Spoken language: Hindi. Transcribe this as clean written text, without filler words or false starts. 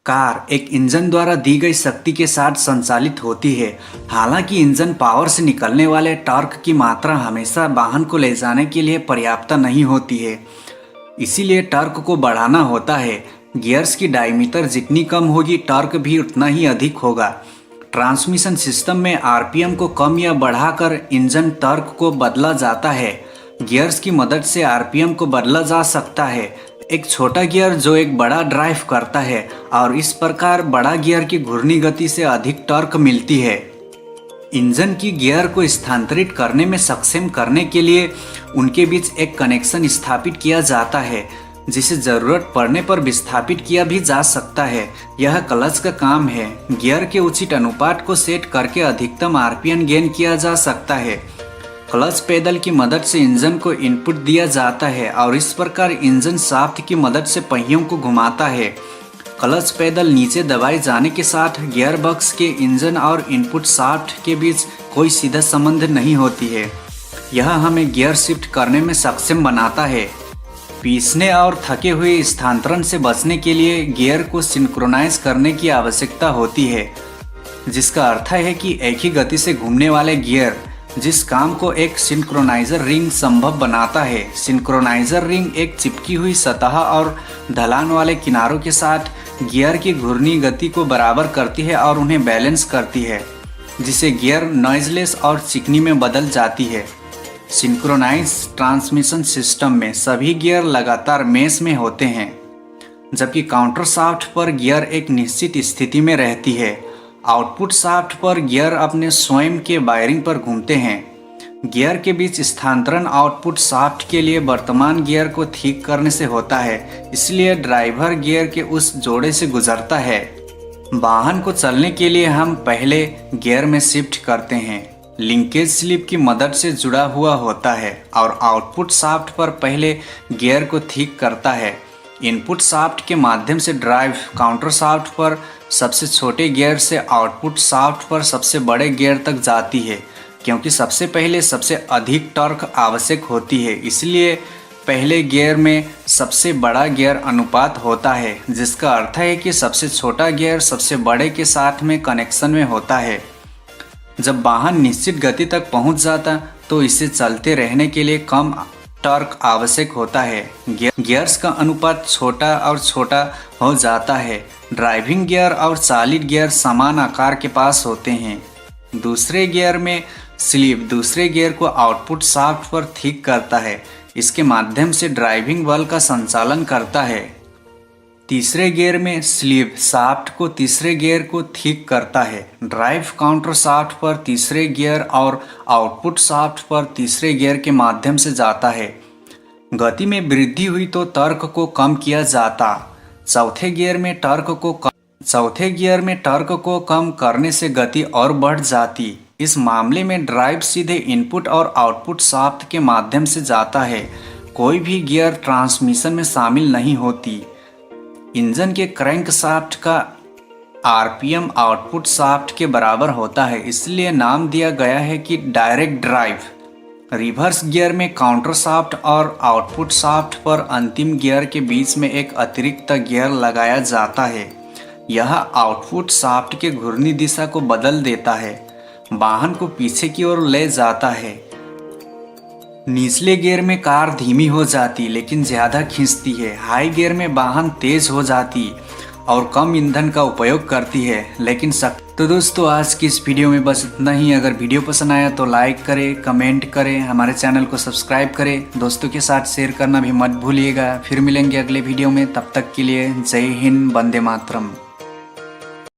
कार एक इंजन द्वारा दी गई शक्ति के साथ संचालित होती है। हालांकि इंजन पावर से निकलने वाले टॉर्क की मात्रा हमेशा वाहन को ले जाने के लिए पर्याप्त नहीं होती है, इसीलिए टॉर्क को बढ़ाना होता है। गियर्स की डायमीटर जितनी कम होगी, टॉर्क भी उतना ही अधिक होगा। ट्रांसमिशन सिस्टम में आरपीएम को कम या बढ़ाकर इंजन टॉर्क को बदला जाता है। गियर्स की मदद से आरपीएम को बदला जा सकता है। एक छोटा गियर जो एक बड़ा ड्राइव करता है और इस प्रकार बड़ा गियर की घूर्णी गति से अधिक टॉर्क मिलती है। इंजन की गियर को स्थानांतरित करने में सक्षम करने के लिए उनके बीच एक कनेक्शन स्थापित किया जाता है, जिसे जरूरत पड़ने पर विस्थापित किया भी जा सकता है। यह क्लच का काम है। गियर के उचित अनुपात को सेट करके अधिकतम आरपीएम गेन किया जा सकता है। क्लच पेडल की मदद से इंजन को इनपुट दिया जाता है और इस प्रकार इंजन शाफ्ट की मदद से पहियों को घुमाता है। क्लच पेडल नीचे दबाए जाने के साथ गियर बॉक्स के इंजन और इनपुट शाफ्ट के बीच कोई सीधा संबंध नहीं होती है। यह हमें गियर शिफ्ट करने में सक्षम बनाता है। पीसने और थके हुए स्थानांतरण से बचने के लिए गियर को सिंक्रोनाइज करने की आवश्यकता होती है, जिसका अर्थ है कि एक ही गति से घूमने वाले गियर जिस काम को एक सिंक्रोनाइजर रिंग संभव बनाता है। सिंक्रोनाइजर रिंग एक चिपकी हुई सतह और ढलान वाले किनारों के साथ गियर की घूर्णी गति को बराबर करती है और उन्हें बैलेंस करती है, जिसे गियर नॉइजलेस और चिकनी में बदल जाती है। सिंक्रोनाइज ट्रांसमिशन सिस्टम में सभी गियर लगातार मेश में होते हैं, जबकि काउंटर शाफ्ट पर गियर एक निश्चित स्थिति में रहती है। आउटपुट शाफ्ट पर गियर अपने स्वयं के वायरिंग पर घूमते हैं। गियर के बीच स्थानांतरण आउटपुट शाफ्ट के लिए वर्तमान गियर को ठीक करने से होता है, इसलिए ड्राइवर गियर के उस जोड़े से गुजरता है। वाहन को चलने के लिए हम पहले गियर में शिफ्ट करते हैं। लिंकेज स्लिप की मदद से जुड़ा हुआ होता है और आउटपुट शाफ्ट पर पहले गियर को ठीक करता है। इनपुट शाफ्ट के माध्यम से ड्राइव काउंटर शाफ्ट पर सबसे छोटे गियर से आउटपुट शाफ्ट पर सबसे बड़े गियर तक जाती है, क्योंकि सबसे पहले सबसे अधिक टॉर्क आवश्यक होती है। इसलिए पहले गियर में सबसे बड़ा गियर अनुपात होता है, जिसका अर्थ है कि सबसे छोटा गियर सबसे बड़े के साथ में कनेक्शन में होता है। जब वाहन निश्चित गति तक पहुंच जाता तो इसे चलते रहने के लिए कम टॉर्क आवश्यक होता है। गियर्स का अनुपात छोटा और छोटा हो जाता है। ड्राइविंग गियर और चालित गियर समान आकार के पास होते हैं। दूसरे गियर में स्लीव दूसरे गियर को आउटपुट शाफ्ट पर ठीक करता है। इसके माध्यम से ड्राइविंग बल का संचालन करता है। तीसरे गियर में स्लीव शाफ्ट को तीसरे गियर को ठीक करता है। ड्राइव काउंटर शाफ्ट पर तीसरे गियर और आउटपुट शाफ्ट पर तीसरे गियर के माध्यम से जाता है। गति में वृद्धि हुई तो टॉर्क को कम किया जाता। चौथे गियर में टॉर्क को कम करने से गति और बढ़ जाती। इस मामले में ड्राइव सीधे इनपुट और आउटपुट शाफ्ट के माध्यम से जाता है। कोई भी गियर ट्रांसमिशन में शामिल नहीं होती। इंजन के क्रैंक शाफ्ट का आरपीएम आउटपुट शाफ्ट के बराबर होता है, इसलिए नाम दिया गया है कि डायरेक्ट ड्राइव। रिवर्स गियर में काउंटर शाफ्ट और आउटपुट शाफ्ट पर अंतिम गियर के बीच में एक अतिरिक्त गियर लगाया जाता है। यह आउटपुट शाफ्ट के घूर्णी दिशा को बदल देता है, वाहन को पीछे की ओर ले जाता है। निचले गियर में कार धीमी हो जाती लेकिन ज़्यादा खींचती है। हाई गियर में वाहन तेज हो जाती और कम ईंधन का उपयोग करती है लेकिन सख्त। तो दोस्तों, आज की इस वीडियो में बस इतना ही। अगर वीडियो पसंद आया तो लाइक करें, कमेंट करें, हमारे चैनल को सब्सक्राइब करें, दोस्तों के साथ शेयर करना भी मत भूलिएगा। फिर मिलेंगे अगले वीडियो में, तब तक के लिए जय हिंद, वंदे मातरम।